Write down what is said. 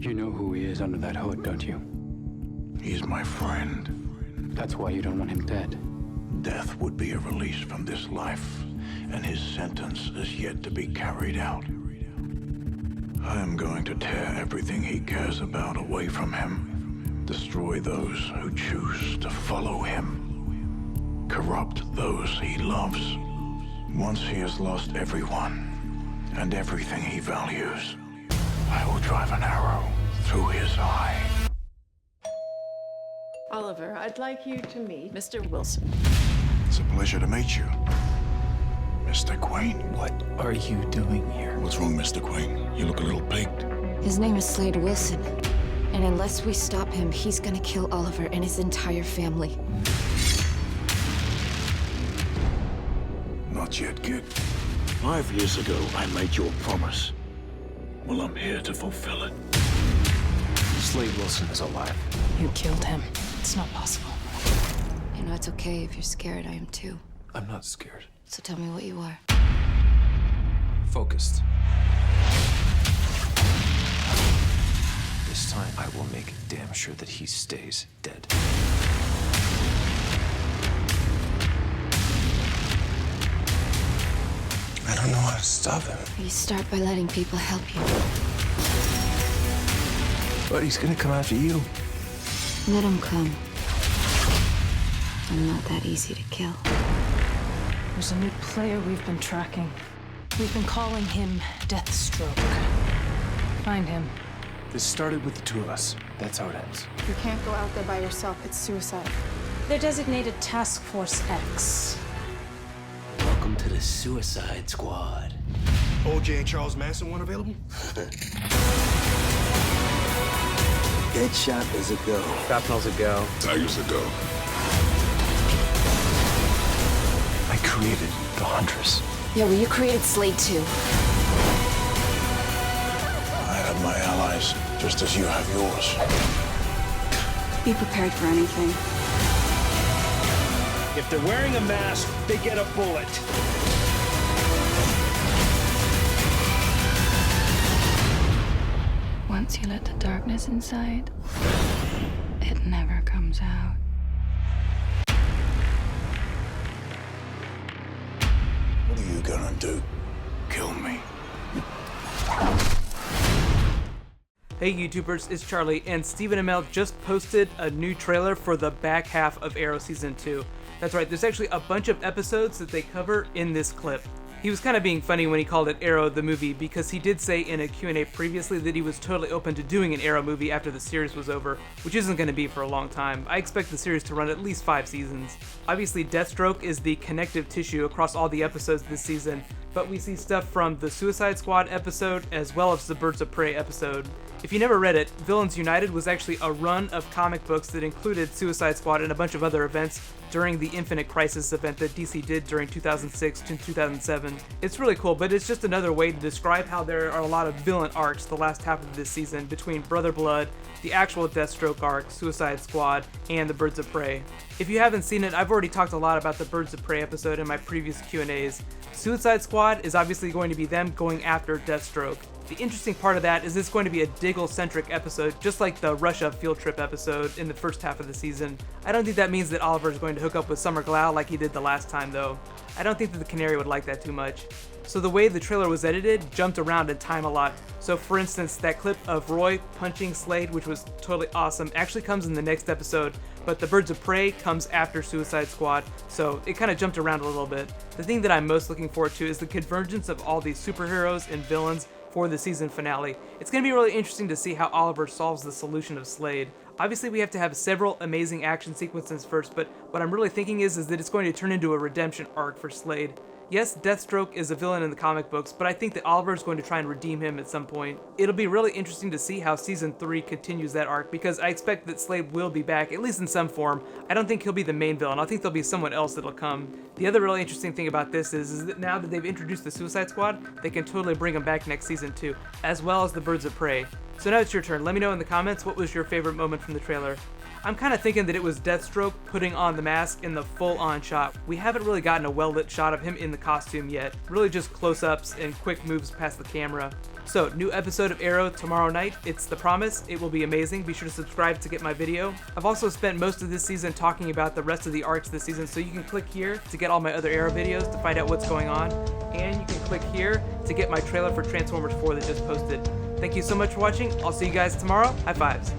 You know who he is under that hood, don't you? He's my friend. That's why you don't want him dead. Death would be a release from this life, and his sentence is yet to be carried out. I am going to tear everything he cares about away from him, destroy those who choose to follow him, corrupt those he loves. Once he has lost everyone and everything he values, I will drive an arrow through his eye. Oliver, I'd like you to meet Mr. Wilson. It's a pleasure to meet you, Mr. Queen. What are you doing here? What's wrong, Mr. Queen? You look a little peaked. His name is Slade Wilson. And unless we stop him, he's gonna kill Oliver and his entire family. Not yet, kid. 5 years ago, I made you a promise. Well, I'm here to fulfill it. Slade Wilson is alive. You killed him. It's not possible. You know, it's okay if you're scared. I am too. I'm not scared. So tell me what you are. Focused. This time, I will make damn sure that he stays dead. I don't know how to stop him. You start by letting people help you. But he's gonna come after you. Let him come. I'm not that easy to kill. There's a new player we've been tracking. We've been calling him Deathstroke. Find him. This started with the two of us. That's how it ends. You can't go out there by yourself. It's suicide. They're designated Task Force X. Welcome to the Suicide Squad. OJ and Charles Manson one available? Deadshot is a go. Shrapnel's a go. Tiger's a go. I created the Huntress. Yeah, well, you created Slade too. I have my allies, just as you have yours. Be prepared for anything. If they're wearing a mask, they get a bullet. Once you let the darkness inside, it never comes out. What are you gonna do? Kill me? Hey YouTubers, it's Charlie, and Stephen Amell just posted a new trailer for the back half of Arrow Season 2. That's right, there's actually a bunch of episodes that they cover in this clip. He was kind of being funny when he called it Arrow the movie, because he did say in a Q&A previously that he was totally open to doing an Arrow movie after the series was over, which isn't going to be for a long time. I expect the series to run at least 5 seasons. Obviously, Deathstroke is the connective tissue across all the episodes this season, but we see stuff from the Suicide Squad episode as well as the Birds of Prey episode. If you never read it, Villains United was actually a run of comic books that included Suicide Squad and a bunch of other events during the Infinite Crisis event that DC did during 2006 to 2007. It's really cool, but it's just another way to describe how there are a lot of villain arcs the last half of this season between Brother Blood, the actual Deathstroke arc, Suicide Squad, and the Birds of Prey. If you haven't seen it, I've already talked a lot about the Birds of Prey episode in my previous Q&As. Suicide Squad is obviously going to be them going after Deathstroke. The interesting part of that is it's going to be a Diggle-centric episode, just like the Russia field trip episode in the first half of the season. I don't think that means that Oliver is going to hook up with Summer Glau like he did the last time, though. I don't think that the Canary would like that too much. So the way the trailer was edited jumped around in time a lot. So for instance, that clip of Roy punching Slade, which was totally awesome, actually comes in the next episode, but the Birds of Prey comes after Suicide Squad, so it kind of jumped around a little bit. The thing that I'm most looking forward to is the convergence of all these superheroes and villains for the season finale. It's going to be really interesting to see how Oliver solves the solution of Slade. Obviously we have to have several amazing action sequences first, but what I'm really thinking is that it's going to turn into a redemption arc for Slade. Yes, Deathstroke is a villain in the comic books, but I think that Oliver is going to try and redeem him at some point. It'll be really interesting to see how Season 3 continues that arc, because I expect that Slade will be back, at least in some form. I don't think he'll be the main villain. I think there'll be someone else that'll come. The other really interesting thing about this is that now that they've introduced the Suicide Squad, they can totally bring him back next season too, as well as the Birds of Prey. So now it's your turn. Let me know in the comments what was your favorite moment from the trailer. I'm kind of thinking that it was Deathstroke putting on the mask in the full-on shot. We haven't really gotten a well-lit shot of him in the costume yet. Really just close-ups and quick moves past the camera. So, new episode of Arrow tomorrow night. It's The Promise. It will be amazing. Be sure to subscribe to get my video. I've also spent most of this season talking about the rest of the arcs this season, so you can click here to get all my other Arrow videos to find out what's going on, and you can click here to get my trailer for Transformers 4 that just posted. Thank you so much for watching. I'll see you guys tomorrow. High fives.